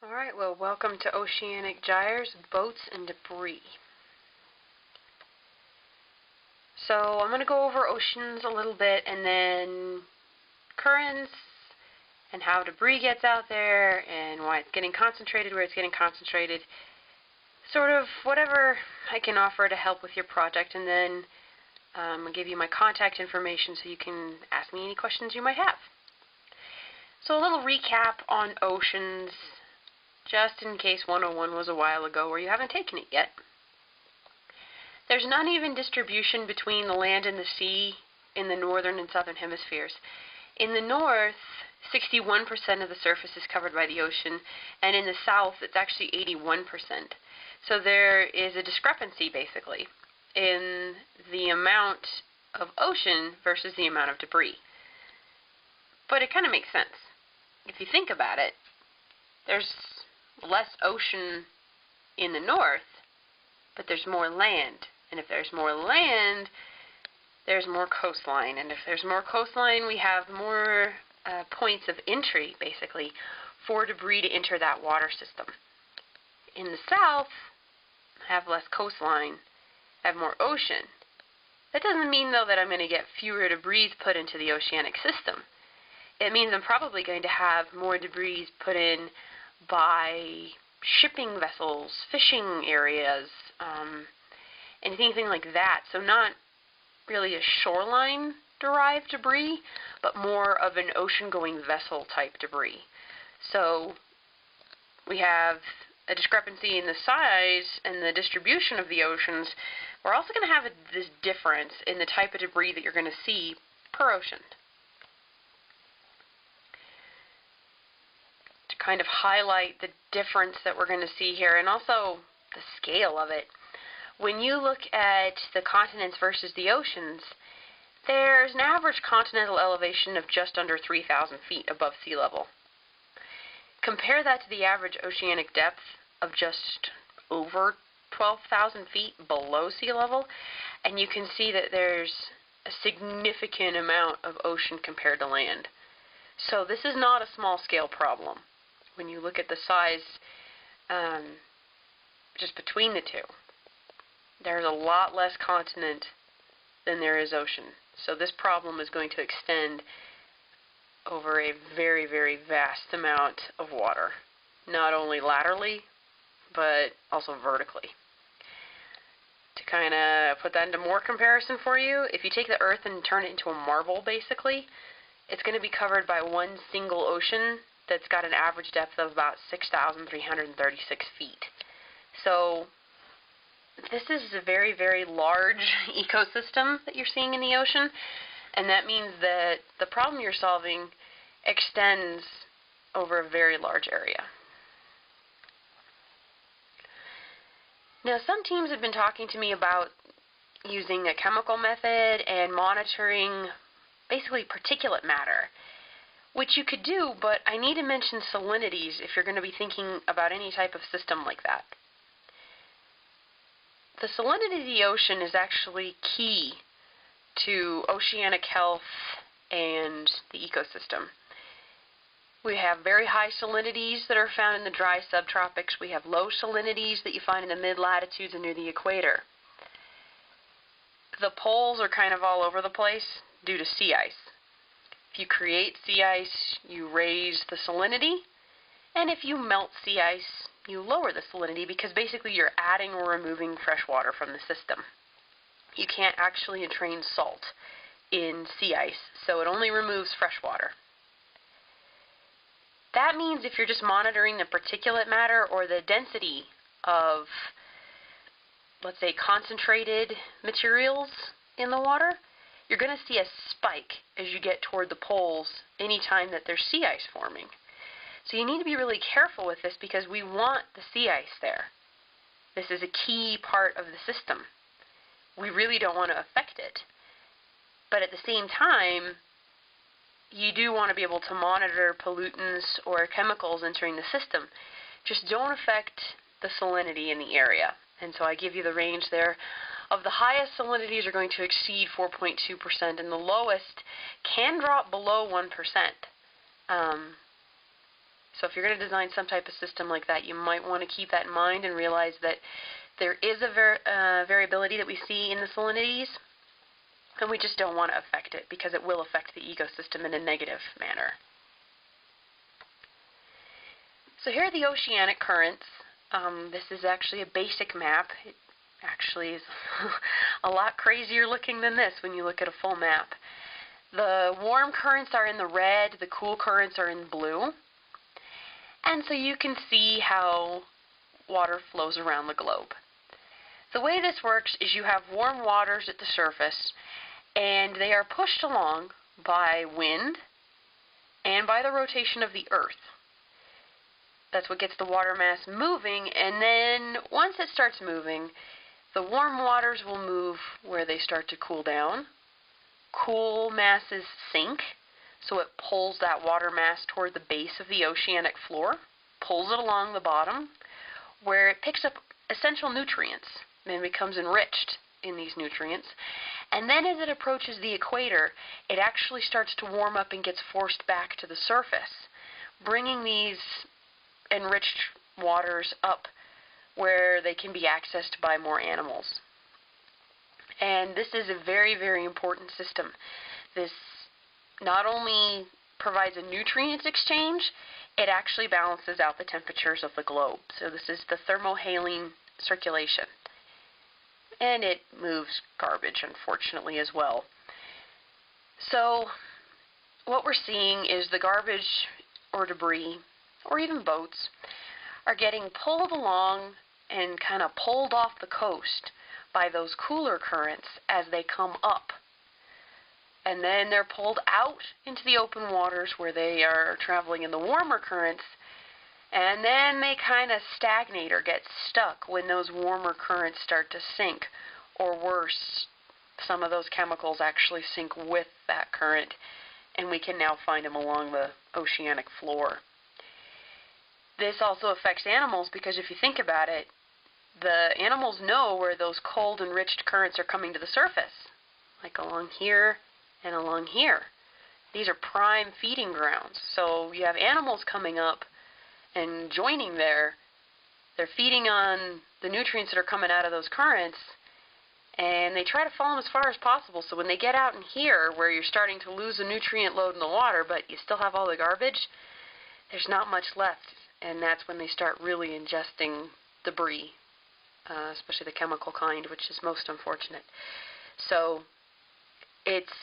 Alright, well, welcome to Oceanic Gyres, Boats and Debris. So I'm going to go over oceans a little bit, and then currents, and how debris gets out there, and why it's getting concentrated, where it's getting concentrated. Sort of whatever I can offer to help with your project, and then I'll give you my contact information so you can ask me any questions you might have. So a little recap on oceans, just in case 101 was a while ago or you haven't taken it yet. There's an uneven distribution between the land and the sea in the northern and southern hemispheres. In the north, 61% of the surface is covered by the ocean, and in the south, it's actually 81%. So there is a discrepancy, basically, in the amount of ocean versus the amount of debris. But it kind of makes sense. If you think about it, there's less ocean in the north, but there's more land. And if there's more land, there's more coastline. And if there's more coastline, we have more points of entry, basically, for debris to enter that water system. In the south, I have less coastline, I have more ocean. That doesn't mean, though, that I'm going to get fewer debris put into the oceanic system. It means I'm probably going to have more debris put in by shipping vessels, fishing areas, anything like that. So not really a shoreline-derived debris, but more of an ocean-going vessel-type debris. So we have a discrepancy in the size and the distribution of the oceans. We're also going to have this difference in the type of debris that you're going to see per ocean. Kind of highlight the difference that we're going to see here, and also the scale of it. When you look at the continents versus the oceans, there's an average continental elevation of just under 3,000 feet above sea level. Compare that to the average oceanic depth of just over 12,000 feet below sea level, and you can see that there's a significant amount of ocean compared to land. So this is not a small scale problem. When you look at the size just between the two, there's a lot less continent than there is ocean. So this problem is going to extend over a very, very vast amount of water, not only laterally, but also vertically. To kind of put that into more comparison for you, if you take the Earth and turn it into a marble, basically, it's going to be covered by one single ocean that's got an average depth of about 6,336 feet. So this is a very, very large ecosystem that you're seeing in the ocean, and that means that the problem you're solving extends over a very large area. Now, some teams have been talking to me about using a chemical method and monitoring basically particulate matter, which you could do, but I need to mention salinities if you're going to be thinking about any type of system like that. The salinity of the ocean is actually key to oceanic health and the ecosystem. We have very high salinities that are found in the dry subtropics. We have low salinities that you find in the mid-latitudes and near the equator. The poles are kind of all over the place due to sea ice. If you create sea ice, you raise the salinity, and if you melt sea ice, you lower the salinity, because basically you're adding or removing fresh water from the system. You can't actually entrain salt in sea ice, so it only removes fresh water. That means if you're just monitoring the particulate matter or the density of, let's say, concentrated materials in the water, you're going to see a spike as you get toward the poles anytime that there's sea ice forming. So you need to be really careful with this, because we want the sea ice there. This is a key part of the system. We really don't want to affect it. But at the same time, you do want to be able to monitor pollutants or chemicals entering the system. Just don't affect the salinity in the area. And so I give you the range there. Of the highest, salinities are going to exceed 4.2%, and the lowest can drop below 1%. So if you're going to design some type of system like that, you might want to keep that in mind and realize that there is a variability that we see in the salinities, and we just don't want to affect it because it will affect the ecosystem in a negative manner. So here are the oceanic currents. This is actually a basic map. It actually is a lot crazier looking than this when you look at a full map. The warm currents are in the red, the cool currents are in blue. And so you can see how water flows around the globe. The way this works is you have warm waters at the surface, and they are pushed along by wind and by the rotation of the earth. That's what gets the water mass moving, and then once it starts moving, the warm waters will move where they start to cool down. Cool masses sink, so it pulls that water mass toward the base of the oceanic floor, pulls it along the bottom, where it picks up essential nutrients and becomes enriched in these nutrients. And then as it approaches the equator, it actually starts to warm up and gets forced back to the surface, bringing these enriched waters up where they can be accessed by more animals. And this is a very, very important system. This not only provides a nutrients exchange, it actually balances out the temperatures of the globe. So this is the thermohaline circulation. And it moves garbage, unfortunately, as well. So what we're seeing is the garbage or debris, or even boats, are getting pulled along and kind of pulled off the coast by those cooler currents as they come up. And then they're pulled out into the open waters where they are traveling in the warmer currents, and then they kind of stagnate or get stuck when those warmer currents start to sink, or worse, some of those chemicals actually sink with that current, and we can now find them along the oceanic floor. This also affects animals because if you think about it, the animals know where those cold enriched currents are coming to the surface, like along here and along here. These are prime feeding grounds. So you have animals coming up and joining there. They're feeding on the nutrients that are coming out of those currents, and they try to follow them as far as possible. So when they get out in here, where you're starting to lose the nutrient load in the water, but you still have all the garbage, there's not much left, and that's when they start really ingesting debris, especially the chemical kind, which is most unfortunate. So it's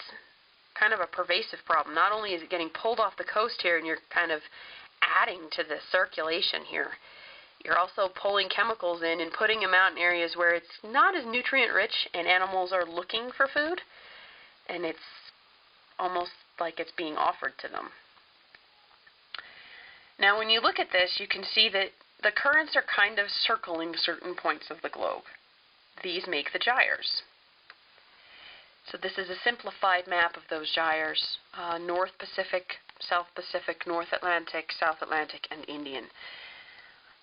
kind of a pervasive problem. Not only is it getting pulled off the coast here, and you're kind of adding to the circulation here, you're also pulling chemicals in and putting them out in areas where it's not as nutrient rich and animals are looking for food, and it's almost like it's being offered to them. Now when you look at this, you can see that the currents are kind of circling certain points of the globe. These make the gyres. So this is a simplified map of those gyres: North Pacific, South Pacific, North Atlantic, South Atlantic, and Indian.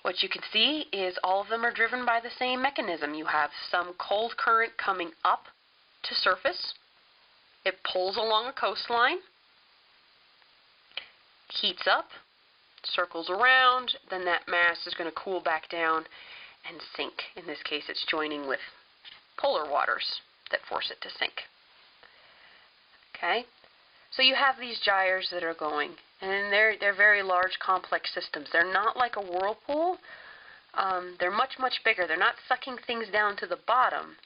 What you can see is all of them are driven by the same mechanism. You have some cold current coming up to surface. It pulls along a coastline, heats up, circles around, then that mass is going to cool back down and sink. In this case, it's joining with polar waters that force it to sink. Okay? So you have these gyres that are going, and they're very large, complex systems. They're not like a whirlpool. They're much, much bigger. They're not sucking things down to the bottom.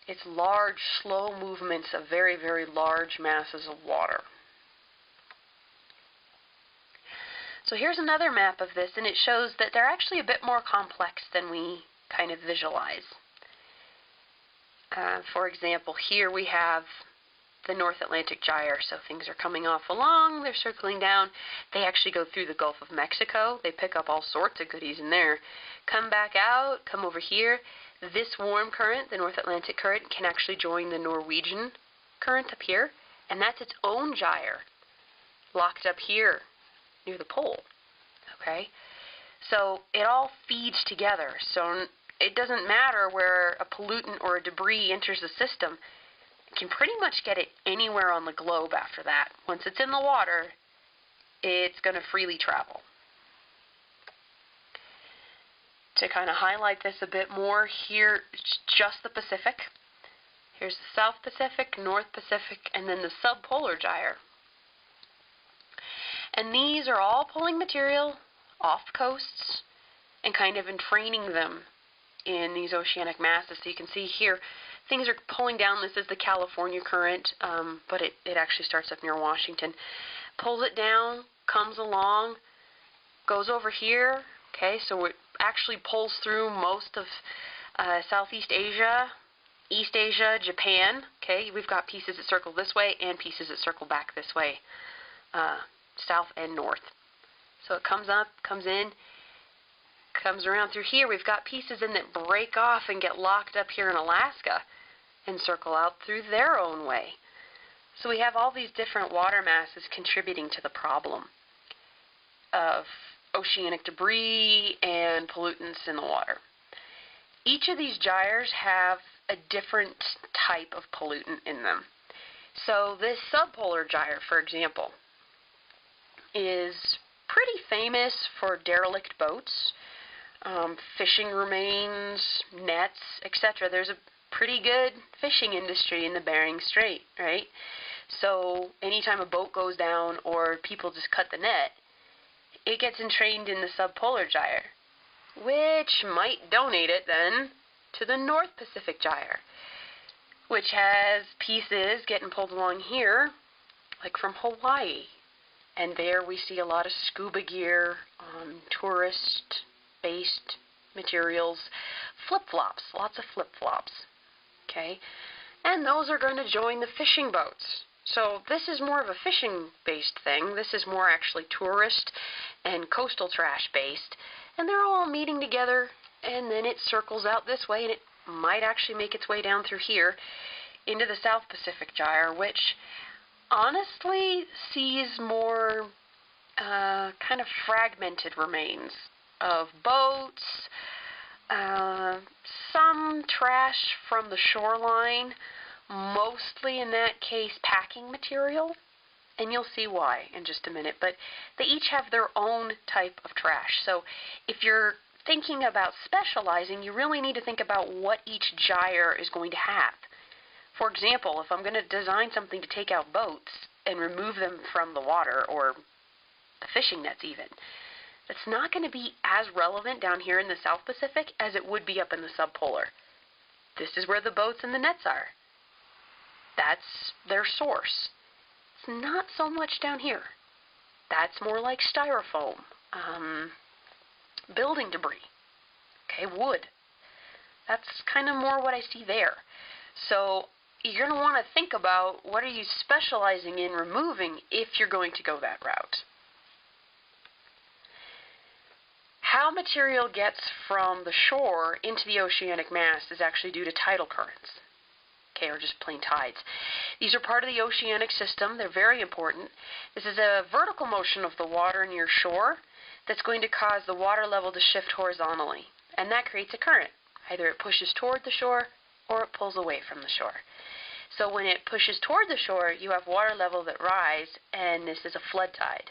It's large, slow movements of very, very large masses of water. So here's another map of this, and it shows that they're actually a bit more complex than we kind of visualize. For example, here we have the North Atlantic gyre. So things are coming off along, they're circling down. They actually go through the Gulf of Mexico. They pick up all sorts of goodies in there. Come back out, come over here. This warm current, the North Atlantic current, can actually join the Norwegian current up here, and that's its own gyre, locked up here near the pole. Okay? So it all feeds together. So it doesn't matter where a pollutant or a debris enters the system. It can pretty much get it anywhere on the globe after that. Once it's in the water, it's going to freely travel. To kind of highlight this a bit more, here it's just the Pacific. Here's the South Pacific, North Pacific, and then the subpolar gyre. And these are all pulling material off coasts and kind of entraining them in these oceanic masses. So you can see here, things are pulling down. This is the California current, but it actually starts up near Washington. Pulls it down, comes along, goes over here. Okay, so it actually pulls through most of Southeast Asia, East Asia, Japan. Okay, we've got pieces that circle this way and pieces that circle back this way, south and north. So it comes up, comes in, comes around through here. We've got pieces in that break off and get locked up here in Alaska and circle out through their own way. So we have all these different water masses contributing to the problem of oceanic debris and pollutants in the water. Each of these gyres have a different type of pollutant in them. So this subpolar gyre, for example, is pretty famous for derelict boats, fishing remains, nets, etc. There's a pretty good fishing industry in the Bering Strait, right? So anytime a boat goes down or people just cut the net, it gets entrained in the subpolar gyre, which might donate it then to the North Pacific gyre, which has pieces getting pulled along here, like from Hawaii. And there we see a lot of scuba gear, tourist-based materials, flip-flops, lots of flip-flops, okay? And those are going to join the fishing boats. So this is more of a fishing-based thing. This is more actually tourist and coastal trash-based. And they're all meeting together, and then it circles out this way, and it might actually make its way down through here into the South Pacific gyre, which honestly sees more kind of fragmented remains of boats, some trash from the shoreline, mostly in that case packing material, and you'll see why in just a minute. But they each have their own type of trash. So if you're thinking about specializing, you really need to think about what each gyre is going to have. For example, if I'm going to design something to take out boats and remove them from the water, or the fishing nets even, that's not going to be as relevant down here in the South Pacific as it would be up in the subpolar. This is where the boats and the nets are. That's their source. It's not so much down here. That's more like styrofoam, building debris, okay, wood. That's kind of more what I see there. So you're going to want to think about what are you specializing in removing if you're going to go that route. How material gets from the shore into the oceanic mass is actually due to tidal currents, okay, or just plain tides. These are part of the oceanic system. They're very important. This is a vertical motion of the water near shore that's going to cause the water level to shift horizontally, and that creates a current. Either it pushes toward the shore or it pulls away from the shore. So when it pushes toward the shore, you have water level that rise, and this is a flood tide.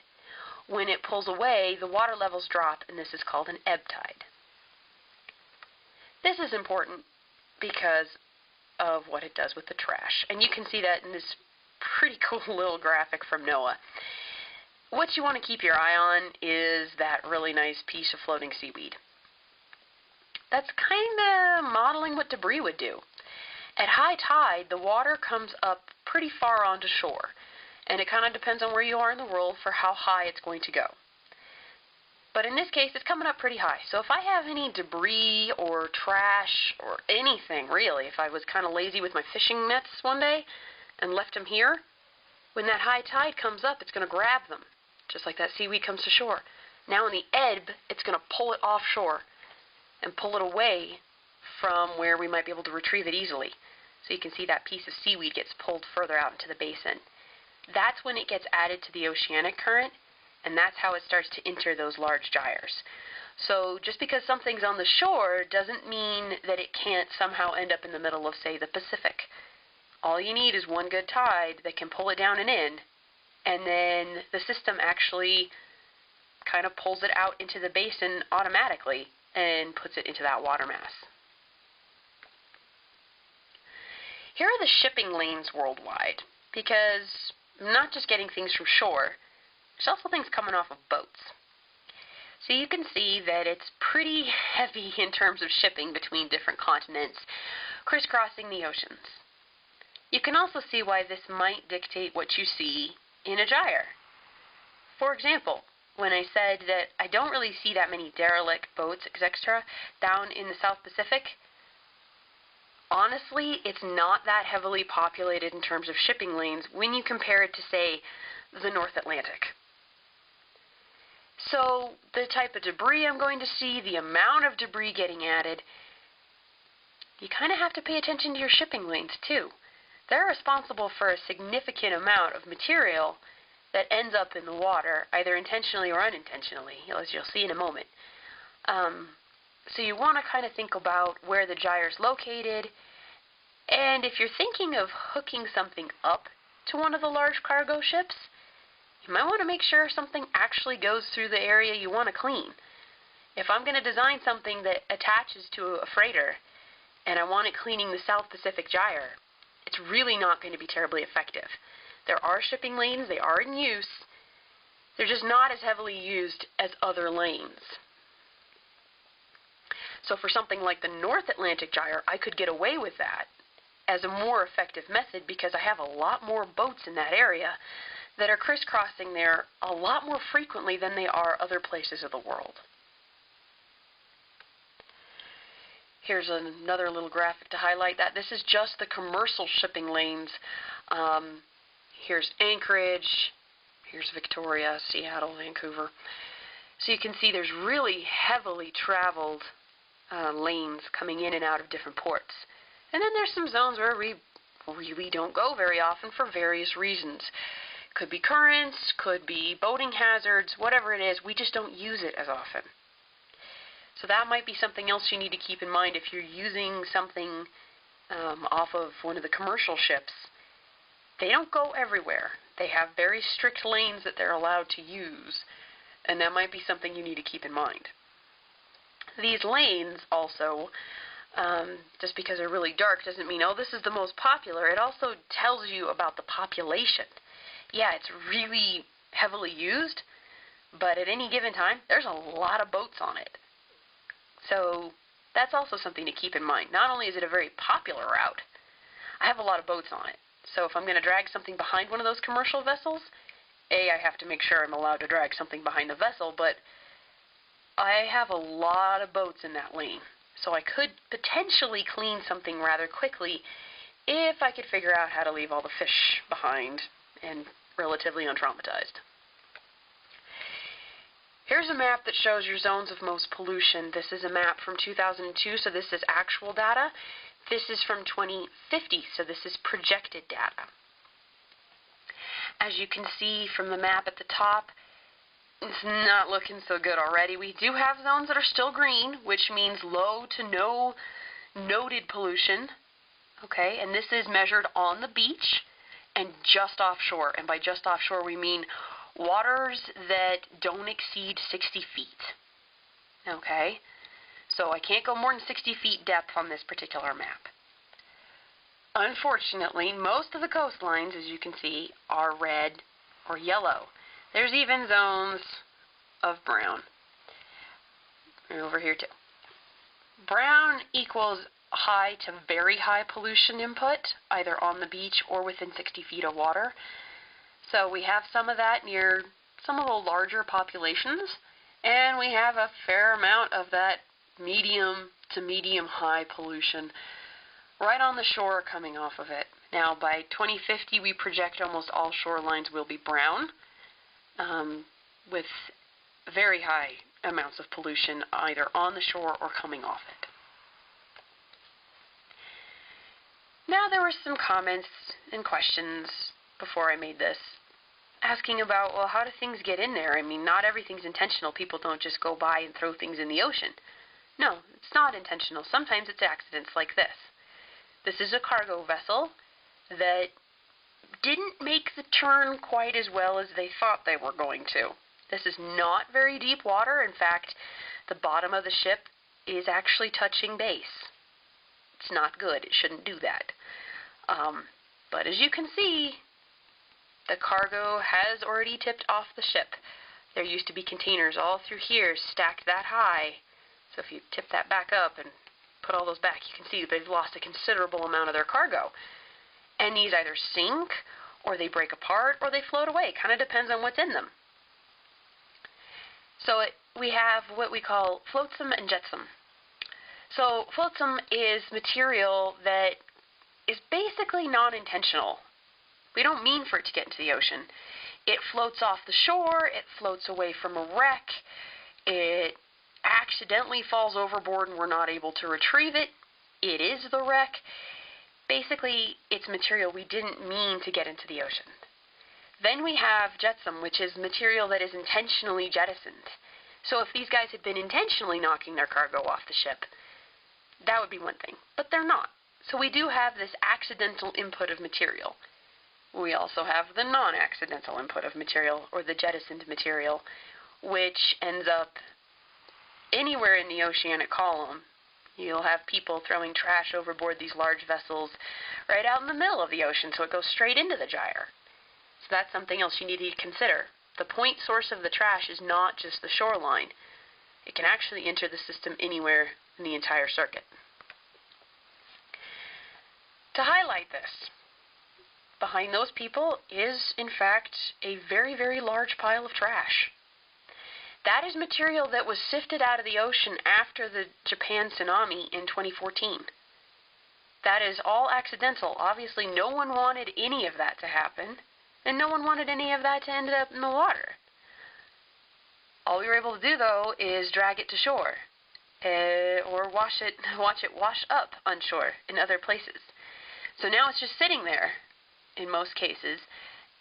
When it pulls away, the water levels drop, and this is called an ebb tide. This is important because of what it does with the trash, and you can see that in this pretty cool little graphic from NOAA. What you want to keep your eye on is that really nice piece of floating seaweed. That's kind of modeling what debris would do. At high tide, the water comes up pretty far onto shore, and it kind of depends on where you are in the world for how high it's going to go. But in this case, it's coming up pretty high. So if I have any debris or trash or anything, really, if I was kind of lazy with my fishing nets one day and left them here, when that high tide comes up, it's going to grab them, just like that seaweed comes to shore. Now in the ebb, it's going to pull it offshore and pull it away from where we might be able to retrieve it easily. So you can see that piece of seaweed gets pulled further out into the basin. That's when it gets added to the oceanic current, and that's how it starts to enter those large gyres. So just because something's on the shore doesn't mean that it can't somehow end up in the middle of, say, the Pacific. All you need is one good tide that can pull it down and in, and then the system actually kind of pulls it out into the basin automatically and puts it into that water mass. Here are the shipping lanes worldwide, because I'm not just getting things from shore, there's also things coming off of boats. So you can see that it's pretty heavy in terms of shipping between different continents, crisscrossing the oceans. You can also see why this might dictate what you see in a gyre. For example, when I said that I don't really see that many derelict boats, etc., down in the South Pacific, honestly, it's not that heavily populated in terms of shipping lanes when you compare it to, say, the North Atlantic. So the type of debris I'm going to see, the amount of debris getting added, you kind of have to pay attention to your shipping lanes too. They're responsible for a significant amount of material that ends up in the water, either intentionally or unintentionally, as you'll see in a moment. So you want to kind of think about where the gyre is located, and if you're thinking of hooking something up to one of the large cargo ships, you might want to make sure something actually goes through the area you want to clean. If I'm going to design something that attaches to a freighter, and I want it cleaning the South Pacific gyre, it's really not going to be terribly effective. There are shipping lanes, they are in use, they're just not as heavily used as other lanes. So for something like the North Atlantic gyre, I could get away with that as a more effective method because I have a lot more boats in that area that are crisscrossing there a lot more frequently than they are other places of the world. Here's another little graphic to highlight that. This is just the commercial shipping lanes. Here's Anchorage, here's Victoria, Seattle, Vancouver. So you can see there's really heavily traveled lanes coming in and out of different ports. And then there's some zones where we really don't go very often for various reasons. Could be currents, could be boating hazards, whatever it is, we just don't use it as often. So that might be something else you need to keep in mind if you're using something off of one of the commercial ships. They don't go everywhere. They have very strict lanes that they're allowed to use, and that might be something you need to keep in mind. These lanes also, just because they're really dark doesn't mean, oh, this is the most popular. It also tells you about the population. Yeah, it's really heavily used, but at any given time, there's a lot of boats on it. So that's also something to keep in mind. Not only is it a very popular route, I have a lot of boats on it. So if I'm going to drag something behind one of those commercial vessels, A, I have to make sure I'm allowed to drag something behind the vessel, but I have a lot of boats in that lane. So I could potentially clean something rather quickly if I could figure out how to leave all the fish behind and relatively untraumatized. Here's a map that shows your zones of most pollution. This is a map from 2002, so this is actual data. This is from 2050, so this is projected data. As you can see from the map at the top, it's not looking so good already. We do have zones that are still green, which means low to no noted pollution. Okay, and this is measured on the beach and just offshore. And by just offshore, we mean waters that don't exceed 60 feet. Okay, so I can't go more than 60 feet depth on this particular map. Unfortunately, most of the coastlines, as you can see, are red or yellow. There's even zones of brown. And over here too. Brown equals high to very high pollution input, either on the beach or within 60 feet of water. So we have some of that near some of the larger populations, and we have a fair amount of that medium to medium high pollution right on the shore coming off of it. Now by 2050 we project almost all shorelines will be brown, with very high amounts of pollution either on the shore or coming off it. Now there were some comments and questions before I made this, asking about, well, how do things get in there? I mean, not everything's intentional. People don't just go by and throw things in the ocean. No, it's not intentional. Sometimes it's accidents like this. This is a cargo vessel that didn't make the turn quite as well as they thought they were going to. This is not very deep water. In fact, the bottom of the ship is actually touching base. It's not good. It shouldn't do that. But as you can see, the cargo has already tipped off the ship. There used to be containers all through here stacked that high. So if you tip that back up and put all those back, you can see that they've lost a considerable amount of their cargo. And these either sink, or they break apart, or they float away. Kind of depends on what's in them. So we have what we call flotsam and jetsam. So flotsam is material that is basically non-intentional. We don't mean for it to get into the ocean. It floats off the shore, it floats away from a wreck, it accidentally falls overboard and we're not able to retrieve it. It is the wreck. Basically, it's material we didn't mean to get into the ocean. Then we have jetsam, which is material that is intentionally jettisoned. So if these guys had been intentionally knocking their cargo off the ship, that would be one thing. But they're not. So we do have this accidental input of material. We also have the non-accidental input of material, or the jettisoned material, which ends up anywhere in the oceanic column. You'll have people throwing trash overboard these large vessels right out in the middle of the ocean, so it goes straight into the gyre. So that's something else you need to consider. The point source of the trash is not just the shoreline. It can actually enter the system anywhere in the entire circuit. To highlight this, behind those people is, in fact, a very, very large pile of trash. That is material that was sifted out of the ocean after the Japan tsunami in 2014. That is all accidental. Obviously, no one wanted any of that to happen, and no one wanted any of that to end up in the water. All we were able to do, though, is drag it to shore, or watch it wash up on shore in other places. So now it's just sitting there, in most cases,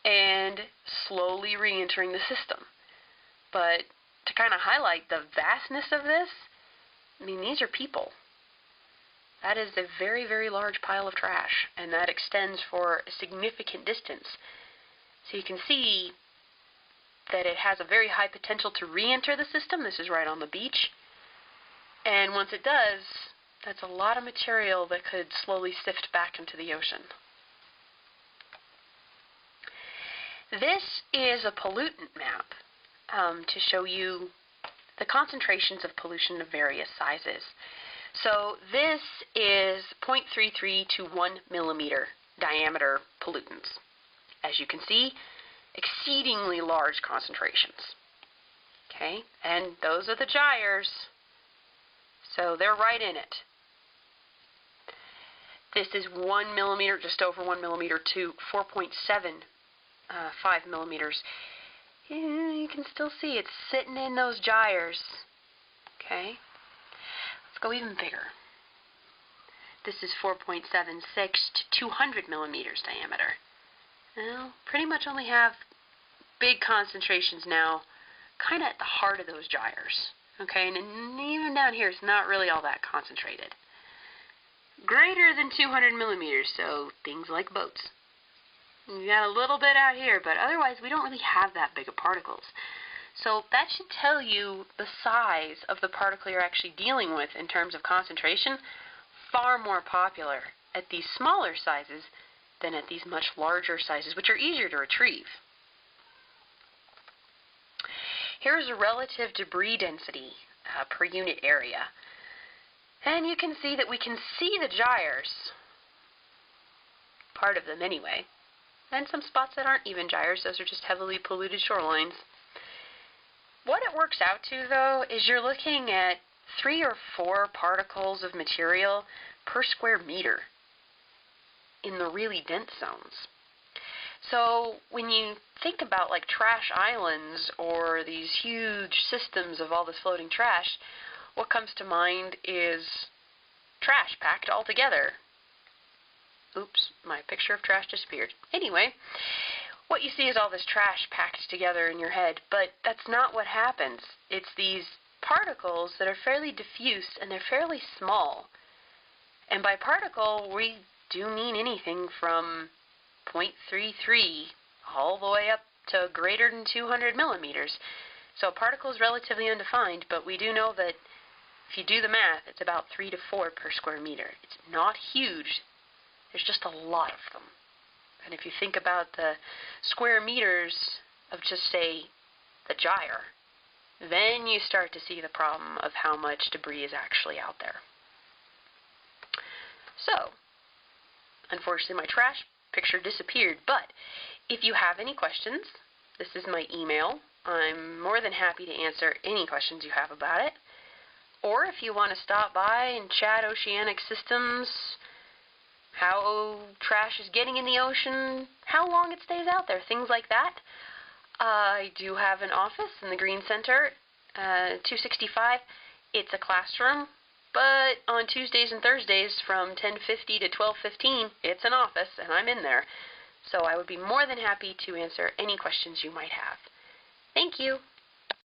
and slowly re-entering the system. But to kind of highlight the vastness of this, I mean, these are people. That is a very, very large pile of trash, and that extends for a significant distance. So you can see that it has a very high potential to re-enter the system. This is right on the beach. And once it does, that's a lot of material that could slowly sift back into the ocean. This is a pollutant map to show you the concentrations of pollution of various sizes. So this is 0.33 to 1 millimeter diameter pollutants. As you can see, exceedingly large concentrations. Okay, and those are the gyres, so they're right in it. This is 1 millimeter, just over 1 millimeter, to 4.75 millimeters. You can still see it's sitting in those gyres. Okay, let's go even bigger. This is 4.76 to 200 millimeters diameter. Well, pretty much only have big concentrations now, kind of at the heart of those gyres. Okay, and even down here, it's not really all that concentrated. Greater than 200 millimeters, so things like boats. You got a little bit out here, but otherwise we don't really have that big of particles. So that should tell you the size of the particle you're actually dealing with in terms of concentration. Far more popular at these smaller sizes than at these much larger sizes, which are easier to retrieve. Here's a relative debris density per unit area. And you can see that we can see the gyres, part of them anyway, and some spots that aren't even gyres. Those are just heavily polluted shorelines. What it works out to, though, is you're looking at 3 or 4 particles of material per square meter in the really dense zones. So when you think about like trash islands or these huge systems of all this floating trash, what comes to mind is trash packed all together. Oops, my picture of trash disappeared. Anyway, what you see is all this trash packed together in your head, but that's not what happens. It's these particles that are fairly diffuse and they're fairly small. And by particle, we do mean anything from 0.33 all the way up to greater than 200 millimeters. So a particle is relatively undefined, but we do know that If you do the math, it's about 3 to 4 per square meter. It's not huge. There's just a lot of them. And if you think about the square meters of just, say, the gyre, then you start to see the problem of how much debris is actually out there. So, unfortunately my trash picture disappeared, but if you have any questions, this is my email. I'm more than happy to answer any questions you have about it. Or if you want to stop by and chat oceanic systems, how trash is getting in the ocean, how long it stays out there, things like that. I do have an office in the Green Center, 265. It's a classroom, but on Tuesdays and Thursdays from 10:50 to 12:15, it's an office, and I'm in there. So I would be more than happy to answer any questions you might have. Thank you.